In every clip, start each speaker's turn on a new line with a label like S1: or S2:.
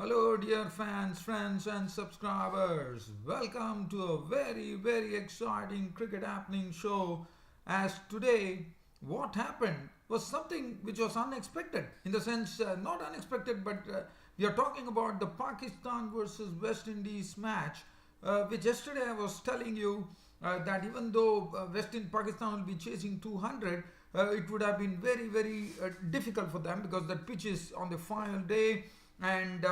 S1: Hello, dear fans, friends, and subscribers. Welcome to a very exciting cricket happening show. As today, what happened was something which was unexpected. In the sense, not unexpected, but we are talking about the Pakistan versus West Indies match, which yesterday I was telling you that even though West Indies Pakistan will be chasing 200, it would have been very difficult for them because the pitch is on the final day and.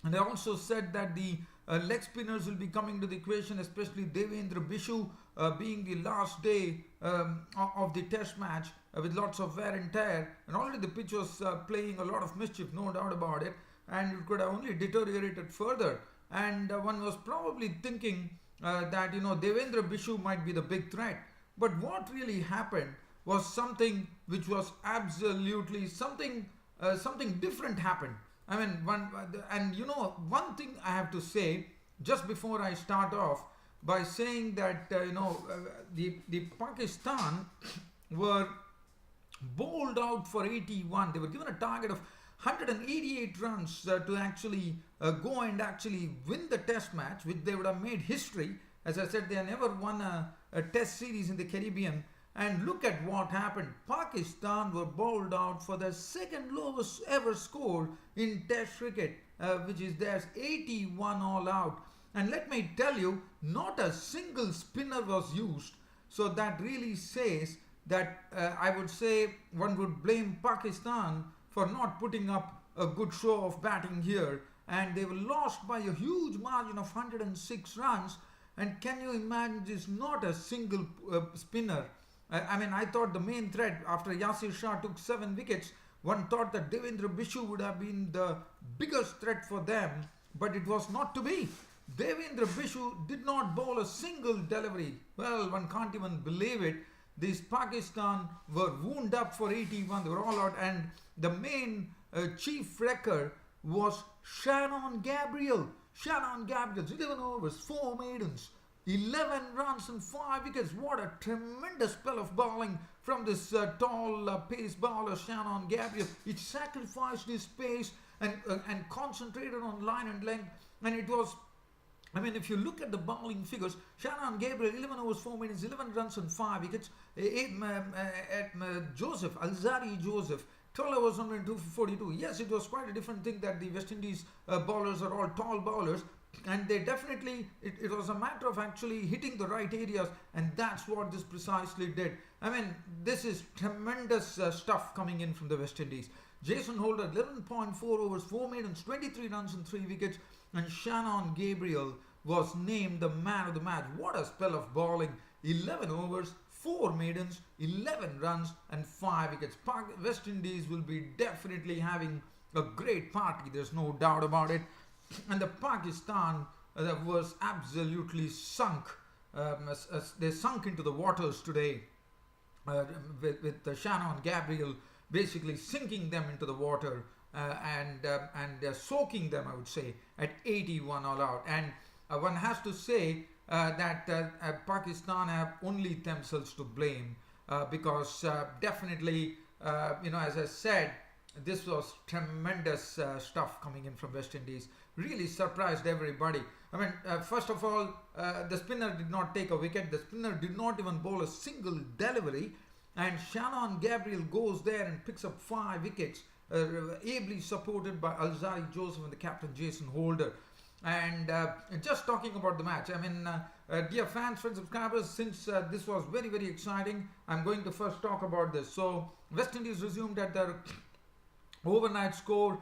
S1: And I also said that the leg spinners will be coming to the equation, especially Devendra Bishu, being the last day of the test match with lots of wear and tear. And already the pitch was playing a lot of mischief, no doubt about it. And it could have only deteriorated further. And one was probably thinking that, Devendra Bishu might be the big threat. But what really happened was something which was absolutely something different happened. I mean, one thing I have to say just before I start off by saying that the Pakistan were bowled out for 81. They were given a target of 188 runs to actually go and actually win the Test match, which they would have made history. As I said, they have never won a Test series in the Caribbean. And look at what happened. Pakistan were bowled out for their second lowest ever score in Test cricket, which is theirs 81 all out. And let me tell you, not a single spinner was used. So that really says that I would say one would blame Pakistan for not putting up a good show of batting here. And they were lost by a huge margin of 106 runs. And can you imagine this? Not a single spinner. I thought the main threat after Yasir Shah took 7 wickets, one thought that Devendra Bishu would have been the biggest threat for them, but it was not to be. Devendra Bishu did not bowl a single delivery. Well, one can't even believe it. These Pakistan were wound up for 81. They were all out, and the main chief wrecker was Shannon Gabriel. Shannon Gabriel, 11 overs, 4 maidens. 11 runs and 5 wickets. What a tremendous spell of bowling from this tall pace bowler Shannon Gabriel. It sacrificed his pace and concentrated on line and length. And it was, if you look at the bowling figures, Shannon Gabriel, 11 overs, 4 minutes, 11 runs and 5 wickets. Joseph, Alzari Joseph, 12 overs, 102 for 42. Yes, it was quite a different thing that the West Indies bowlers are all tall bowlers. And they definitely, it was a matter of actually hitting the right areas, and that's what this precisely did. This is tremendous stuff coming in from the West Indies. Jason Holder, 11.4 overs, 4 maidens, 23 runs and 3 wickets, and Shannon Gabriel was named the man of the match. What a spell of bowling. 11 overs, 4 maidens, 11 runs and 5 wickets. West Indies will be definitely having a great party, there's no doubt about it. And the Pakistan was absolutely sunk. They sunk into the waters today with Shannon Gabriel basically sinking them into the water and soaking them, I would say, at 81 all out. And one has to say that Pakistan have only themselves to blame because definitely, as I said, this was tremendous stuff coming in from West Indies. Really surprised everybody. First of all, the spinner did not take a wicket. The spinner did not even bowl a single delivery. And Shannon Gabriel goes there and picks up 5 wickets, ably supported by Alzari Joseph and the captain Jason Holder. And just talking about the match, dear fans, friends, subscribers, since this was very exciting, I'm going to first talk about this. So, West Indies resumed at their overnight score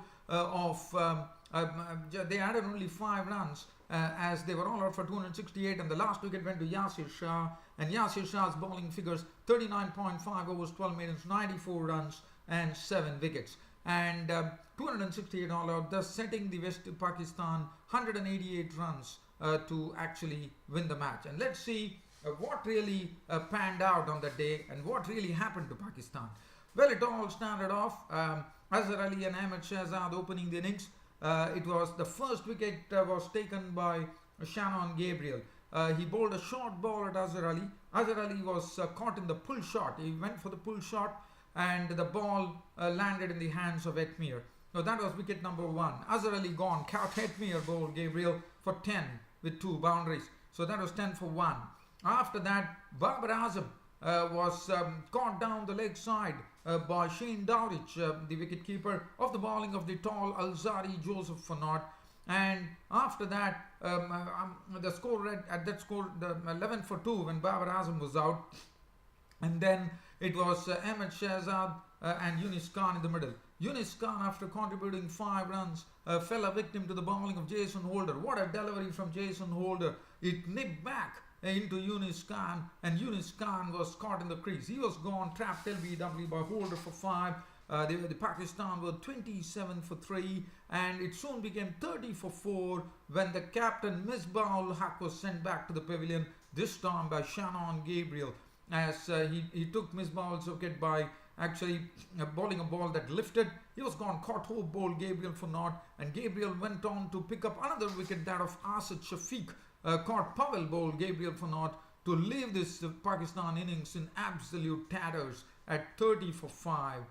S1: they added only 5 runs as they were all out for 268, and the last wicket went to Yasir Shah, and Yasir Shah's bowling figures 39.5 overs, 12 maidens, 94 runs and 7 wickets, and 268 all out, thus setting the West Pakistan 188 runs to actually win the match. And let's see what really panned out on that day and what really happened to Pakistan. Well, it all started off Azhar Ali and Ahmed Shahzad opening the innings. It was the first wicket was taken by Shannon Gabriel. He bowled a short ball at Azhar Ali. Azhar Ali was caught in the pull shot. He went for the pull shot and the ball landed in the hands of Etmir. No, that was wicket number 1. Azhar Ali gone. Count Hetmere bowled Gabriel for 10 with 2 boundaries. So that was 10 for 1. After that, Babar Azam was caught down the leg side by Shane Dowditch, the wicketkeeper of the bowling of the tall Alzari Joseph for naught. And after that, the score read at that score the 11 for 2 when Babar Azam was out. And then it was Ahmed Shahzad and Yunis Khan in the middle. Yunis Khan, after contributing 5 runs, fell a victim to the bowling of Jason Holder. What a delivery from Jason Holder. It nipped back into Yunis Khan, and Yunis Khan was caught in the crease. He was gone, trapped LBW by Holder for 5. The Pakistan were 27 for 3, and it soon became 30 for 4 when the captain Misbah-ul Haq was sent back to the pavilion, this time by Shannon Gabriel, as he took Misbah-ul's wicket by actually bowling a ball that lifted. He was gone, caught Hope bowled Gabriel for naught, and Gabriel went on to pick up another wicket, that of Asad Shafiq, caught Pavel bowled Gabriel for naught to leave this Pakistan innings in absolute tatters at 30 for 5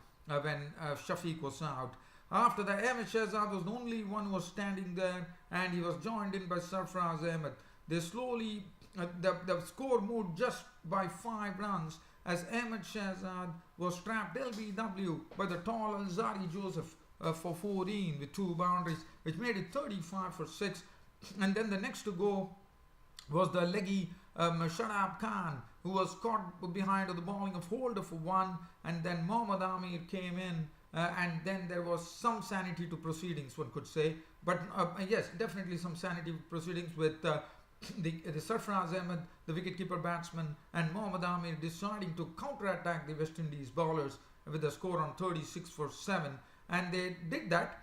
S1: when Shafiq was out. After that, Ahmed Shahzad was the only one who was standing there, and he was joined in by Sarfraz Ahmed. They slowly, the score moved just by 5 runs as Ahmed Shahzad was trapped LBW by the tall Alzari Joseph for 14 with 2 boundaries, which made it 35 for 6. And then the next to go was the leggy Rishabh Pant, who was caught behind the bowling of Holder for 1, and then Mohammad Amir came in, and then there was some sanity to proceedings, one could say. But yes, definitely some sanity proceedings with the Sarfraz Ahmed, the wicketkeeper batsman, and Mohammad Amir deciding to counter-attack the West Indies bowlers with a score on 36 for 7. And they did that.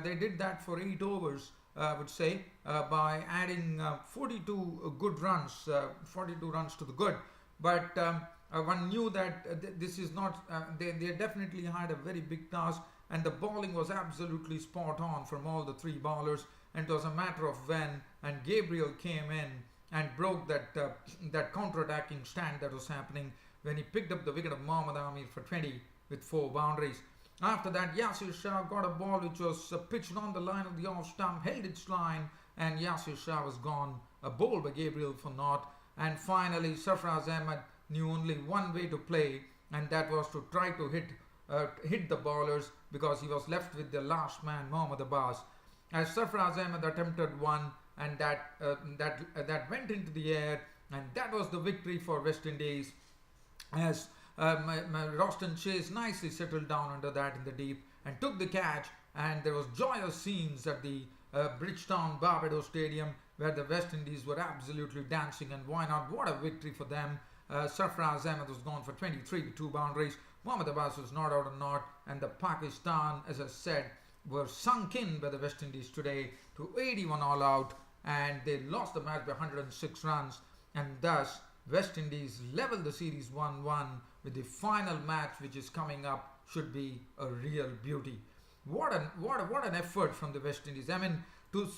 S1: They did that for 8 overs, I would say, by adding 42 good runs, 42 runs to the good. But one knew that this is not, they definitely had a very big task, and the bowling was absolutely spot on from all the 3 bowlers. And it was a matter of when, and Gabriel came in and broke that counter-attacking stand that was happening when he picked up the wicket of Mohammad Amir for 20 with 4 boundaries. After that, Yasir Shah got a ball which was pitched on the line of the off stump, held its line, and Yasir Shah was gone, bowled by Gabriel for naught. And finally, Sarfraz Ahmed knew only one way to play, and that was to try to hit the bowlers, because he was left with the last man, Mohammad Abbas. As Sarfraz Ahmed attempted one, and that went into the air, and that was the victory for West Indies, as Roston Chase nicely settled down under that in the deep and took the catch, and there was joyous scenes at the Bridgetown Barbados Stadium, where the West Indies were absolutely dancing, and why not? What a victory for them. Sarfraz Ahmed was gone for 23 with 2 boundaries. Mohammad Abbas was not out or not, and the Pakistan, as I said, were sunk in by the West Indies today to 81 all out, and they lost the match by 106 runs, and thus West Indies leveled the series 1-1, with the final match which is coming up should be a real beauty. What an effort from the West Indies. I mean, to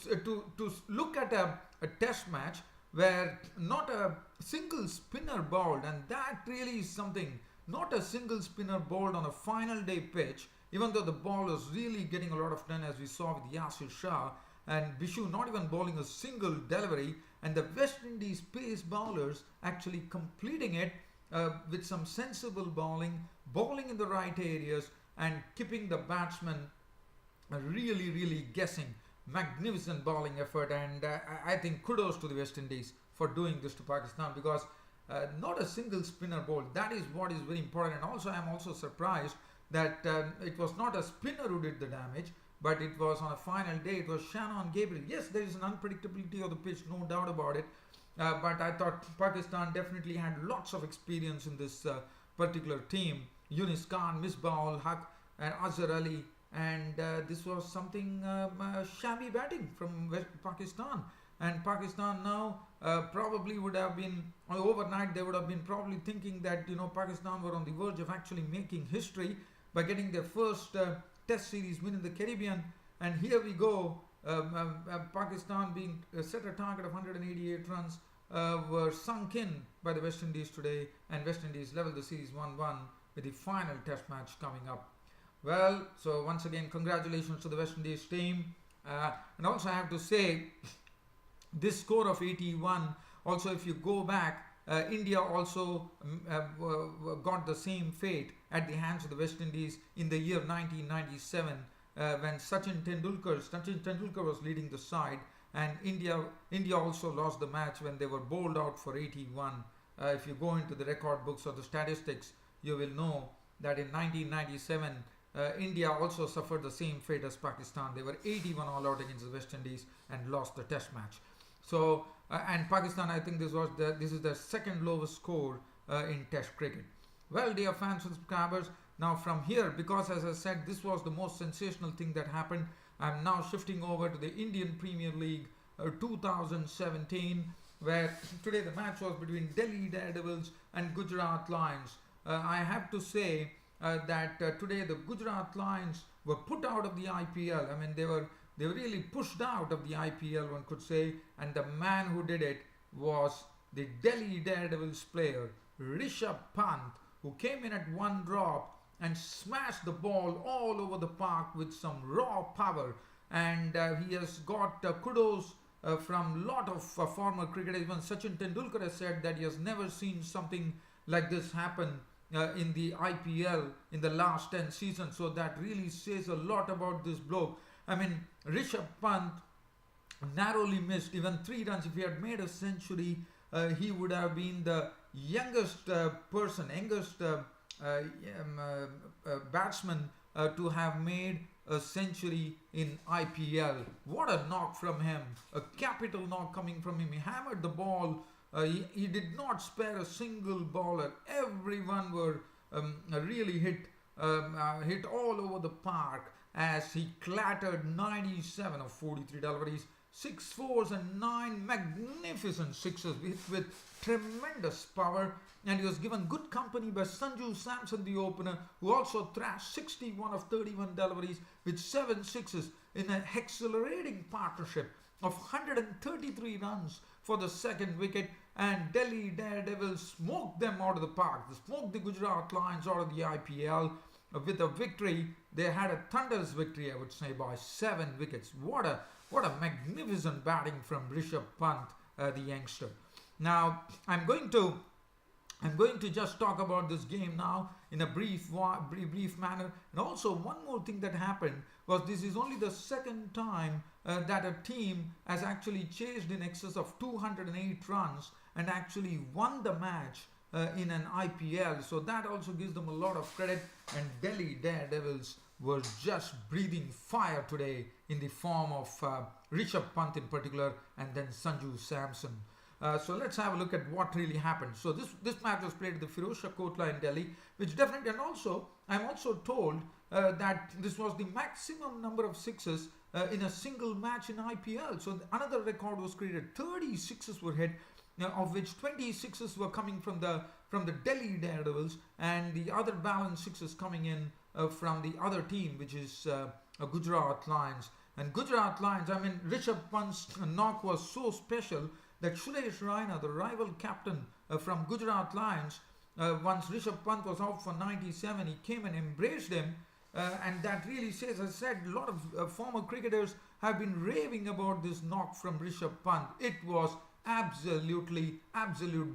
S1: look at a test match where not a single spinner bowled, and that really is something. Not a single spinner bowled on a final day pitch, even though the ball was really getting a lot of done, as we saw with Yasir Shah and Bishu not even bowling a single delivery, and the West Indies pace bowlers actually completing it with some sensible bowling in the right areas, and keeping the batsmen really guessing. Magnificent bowling effort, and I think kudos to the West Indies for doing this to Pakistan, because not a single spinner bowled. That is what is very important. And also I am also surprised that it was not a spinner who did the damage, but it was on a final day, it was Shannon Gabriel. Yes, there is an unpredictability of the pitch, no doubt about it, but I thought Pakistan definitely had lots of experience in this particular team. Yunis Khan, Misbah-ul Haq and Azhar Ali, and this was something shabby batting from Pakistan. And Pakistan now probably would have been, overnight they would have been probably thinking that, Pakistan were on the verge of actually making history by getting their first test series win in the Caribbean. And here we go, Pakistan being set a target of 188 runs, were sunk in by the West Indies today, and West Indies leveled the series 1-1 with the final test match coming up. Well, so once again, congratulations to the West Indies team. And also, I have to say, this score of 81, also, if you go back, India also got the same fate at the hands of the West Indies in the year 1997 when Sachin Tendulkar was leading the side, and India also lost the match when they were bowled out for 81. If you go into the record books or the statistics, you will know that in 1997 India also suffered the same fate as Pakistan. They were 81 all out against the West Indies and lost the Test match. So and Pakistan, I think this is the second lowest score in Test cricket. Well, dear fans and subscribers, now from here, because as I said, this was the most sensational thing that happened, I'm now shifting over to the Indian Premier League 2017, where today the match was between Delhi Daredevils and Gujarat Lions. I have to say that today the Gujarat Lions were put out of the IPL. I mean, they were really pushed out of the IPL, one could say, and the man who did it was the Delhi Daredevils player Rishabh Pant, who came in at one drop and smashed the ball all over the park with some raw power. And he has got kudos from a lot of former cricketers. Even Sachin Tendulkar has said that he has never seen something like this happen in the IPL in the last 10 seasons. So that really says a lot about this bloke. I mean, Rishabh Pant narrowly missed even 3 runs. If he had made a century, he would have been the youngest batsman to have made a century in IPL. What a knock from him, a capital knock coming from him. He hammered the ball. He did not spare a single bowler. Everyone were really hit all over the park as he clattered 97 of 43 deliveries, 6 fours and 9 magnificent sixes with tremendous power. And he was given good company by Sanju Samson, the opener, who also thrashed 61 of 31 deliveries with 7 sixes in an exhilarating partnership of 133 runs for the second wicket. And Delhi Daredevils smoked them out of the park. They smoked the Gujarat Lions out of the IPL with a victory. They had a thunderous victory, I would say, by 7 wickets. What a magnificent batting from Rishabh Pant, the youngster. Now, I'm going to just talk about this game now in a brief manner. And also, one more thing that happened was this is only the second time that a team has actually chased in excess of 208 runs and actually won the match in an IPL. So that also gives them a lot of credit. And Delhi Daredevils were just breathing fire today in the form of Rishabh Pant in particular, and then Sanju Samson. So let's have a look at what really happened. So this match was played at the Firozshah Kotla in Delhi, which definitely, and also I'm also told that this was the maximum number of sixes in a single match in IPL. So another record was created. 30 sixes were hit, of which 26 were coming from the Delhi Daredevils, and the other balance sixes coming in from the other team, which is Gujarat Lions. And Gujarat Lions, I mean, Rishabh Pant's knock was so special that Suresh Raina, the rival captain from Gujarat Lions, once Rishabh Pant was out for 97, he came and embraced him. And that really says, as I said, a lot of former cricketers have been raving about this knock from Rishabh Pant. It was absolute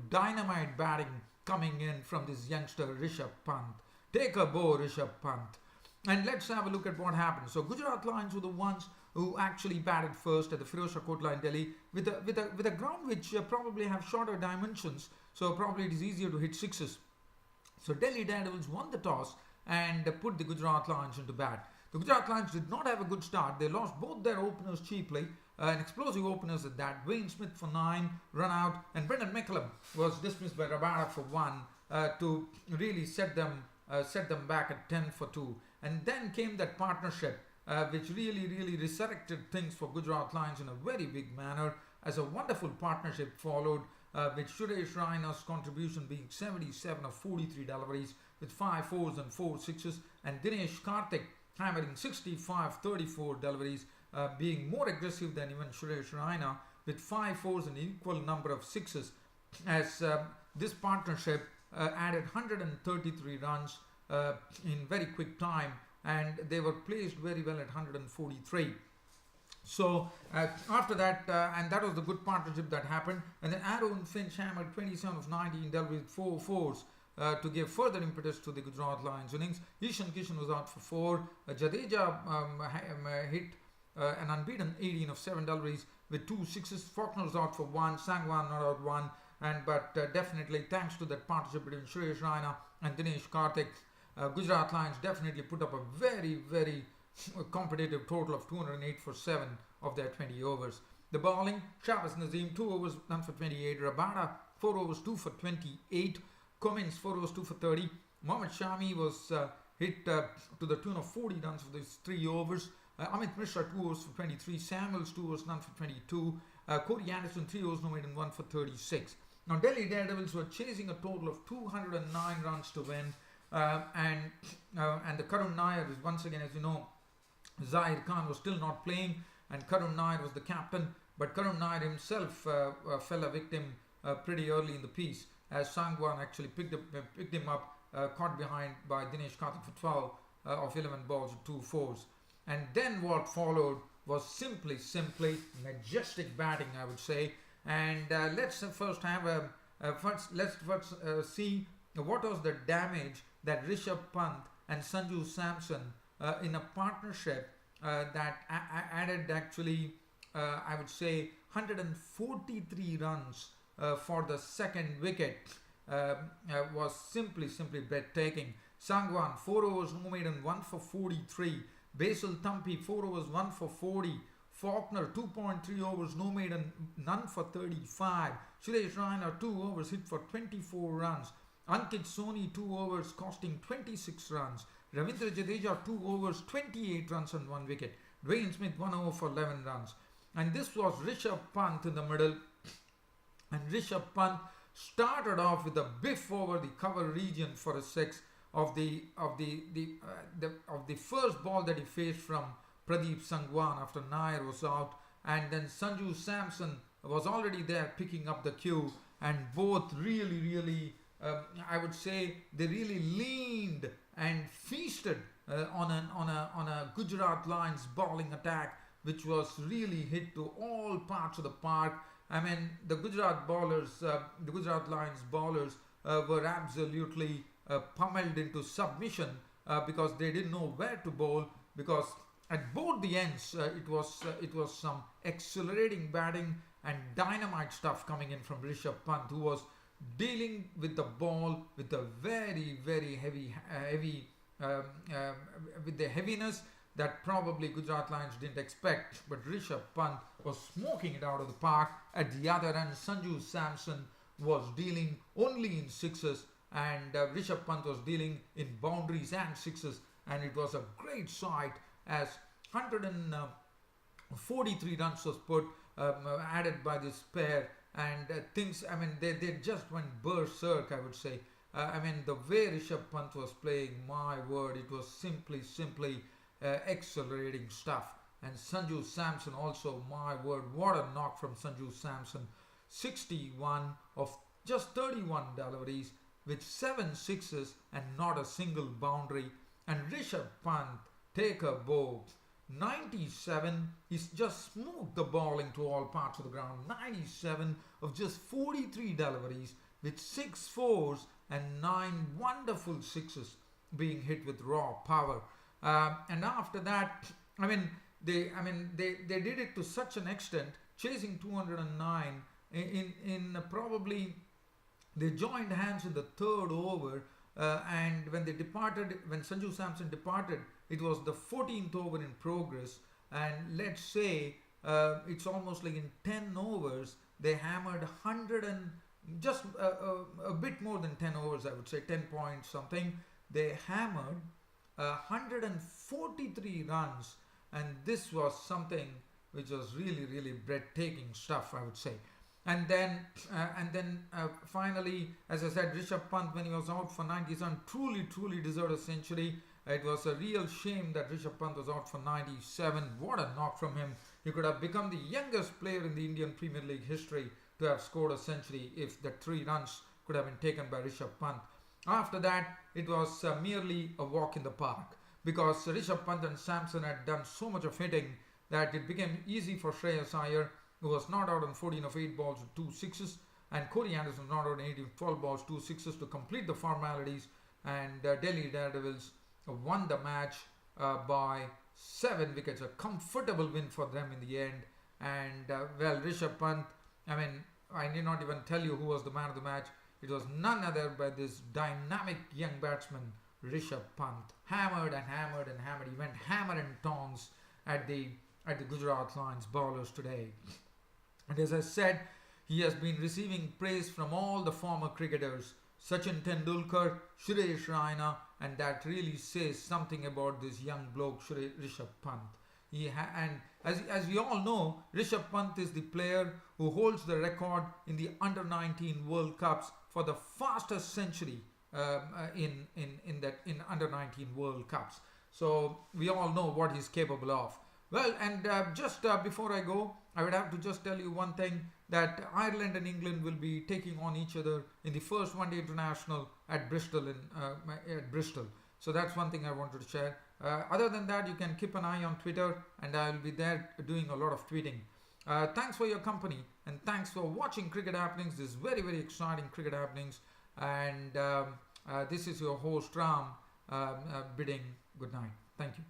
S1: dynamite batting coming in from this youngster Rishabh Pant. Take a bow, Rishabh Pant. And let's have a look at what happened. So Gujarat Lions were the ones who actually batted first at the Firozshah Kotla in Delhi with a ground which probably have shorter dimensions. So probably it is easier to hit sixes. So Delhi Daredevils won the toss and put the Gujarat Lions into bat. The Gujarat Lions did not have a good start. They lost both their openers cheaply. An explosive openers at that. Wayne Smith for 9, run out, and Brendan McCullum was dismissed by Rabada for 1 to really set them back at 10 for 2. And then came that partnership which really resurrected things for Gujarat Lions in a very big manner, as a wonderful partnership followed with Suresh Raina's contribution being 77 of 43 deliveries with 5 fours and 4 sixes, and Dinesh Karthik hammering 65-34 deliveries, being more aggressive than even Suresh Raina with 5 fours and equal number of sixes, as this partnership added 133 runs in very quick time, and they were placed very well at 143. So after that, and that was the good partnership that happened. And then Aaron Finch hammered 27 of 19, dealt with 4 fours to give further impetus to the Gujarat Lions innings. Ishan Kishan was out for 4. Jadeja hit an unbeaten 18 of 7 deliveries with 2 sixes. Faulkner was out for 1. Sangwan not out 1. But definitely thanks to that partnership between Suresh Raina and Dinesh Karthik, Gujarat Lions definitely put up a very competitive total of 208 for 7 of their 20 overs. The bowling, Shahbaz Nazim 2 overs, none for 28. Rabada 4 overs, 2 for 28. Cummins 4 overs, 2 for 30. Mohammad Shami was hit to the tune of 40 runs for these 3 overs. Amit Mishra 2 overs for 23. Samuels 2 overs, none for 22. Corey Anderson 3 overs, no maiden, 1 for 36. Now Delhi Daredevils were chasing a total of 209 runs to win, and the Karun Nair is once again, as you know, Zahir Khan was still not playing, and Karun Nair was the captain. But Karun Nair himself fell a victim pretty early in the piece, as Sangwan actually picked him up, caught behind by Dinesh Karthik for 12 of 11 balls with 2 fours. And then what followed was simply majestic batting, I would say. And let's first have let's first see what was the damage that Rishabh Pant and Sanju Samson in a partnership that added actually I would say 143 runs for the second wicket was simply breathtaking. Sangwan 4 overs, no maiden, 1 for 43. Basil Thampi 4 overs, 1 for 40. Faulkner 2.3 overs, no maiden, none for 35. Suresh Raina 2 overs, hit for 24 runs. Ankit Soni 2 overs, costing 26 runs. Ravindra Jadeja 2 overs, 28 runs and 1 wicket. Dwayne Smith 1 over for 11 runs. And this was Rishabh Pant in the middle. And Rishabh Pant started off with a biff over the cover region for a 6 of the first ball that he faced from Pradeep Sangwan after Nair was out, and then Sanju Samson was already there picking up the cue, and both really I would say they really leaned and feasted on a Gujarat Lions bowling attack, which was really hit to all parts of the park. I mean, the Gujarat Lions bowlers were absolutely pummeled into submission because they didn't know where to bowl, because at both the ends it was some accelerating batting and dynamite stuff coming in from Rishabh Pant, who was dealing with the ball with a very heavy with the heaviness that probably Gujarat Lions didn't expect. But Rishabh Pant was smoking it out of the park. At the other end, Sanju Samson was dealing only in sixes, and Rishabh Pant was dealing in boundaries and sixes, and it was a great sight as 143 runs was put added by this pair, and things, I mean, they just went berserk, I would say. I mean, the way Rishabh Pant was playing, my word, it was simply accelerating stuff. And Sanju Samson also, my word, what a knock from Sanju Samson. 61 of just 31 deliveries with 7 sixes and not a single boundary. And Rishabh Pant, take a bow. 97, he's just smoked the ball into all parts of the ground. 97 of just 43 deliveries with 6 fours and 9 wonderful sixes being hit with raw power. And after that, they did it to such an extent, chasing 209 in probably they joined hands in the third over, and when Sanju Samson departed, it was the 14th over in progress, and let's say it's almost like in 10 overs they hammered 100 and just a bit more than 10 overs, I would say 10 point something. They hammered 143 runs, and this was something which was really breathtaking stuff, I would say. And then finally, as I said, Rishabh Pant, when he was out for 97, truly deserved a century. It was a real shame that Rishabh Pant was out for 97. What a knock from him. He could have become the youngest player in the Indian Premier League history to have scored a century if the 3 runs could have been taken by Rishabh Pant. After that, it was merely a walk in the park. because Rishabh Pant and Samson had done so much of hitting that it became easy for Shreyas Iyer, who was not out on 14 of 8 balls with 2 sixes, and Corey Anderson was not out on 18 of 12 balls, 2 sixes to complete the formalities, and Delhi Daredevils won the match by 7 wickets, a comfortable win for them in the end. And well, Rishabh Pant, I mean, I need not even tell you who was the man of the match. It was none other but this dynamic young batsman, Rishabh Pant. Hammered and hammered and hammered. He went hammer and tongs at the Gujarat Lions bowlers today. And as I said, he has been receiving praise from all the former cricketers, Sachin Tendulkar, Suresh Raina, and that really says something about this young bloke, Rishabh Pant. And as we all know, Rishabh Pant is the player who holds the record in the under-19 World Cups for the fastest century in under-19 World Cups. So we all know what he's capable of. Well, and just before I go, I would have to just tell you one thing, that Ireland and England will be taking on each other in the first one-day international at Bristol. So that's one thing I wanted to share. Other than that, you can keep an eye on Twitter, and I will be there doing a lot of tweeting. Thanks for your company, and thanks for watching Cricket Happenings. This is very, very exciting Cricket Happenings. And this is your host Ram bidding good night. Thank you.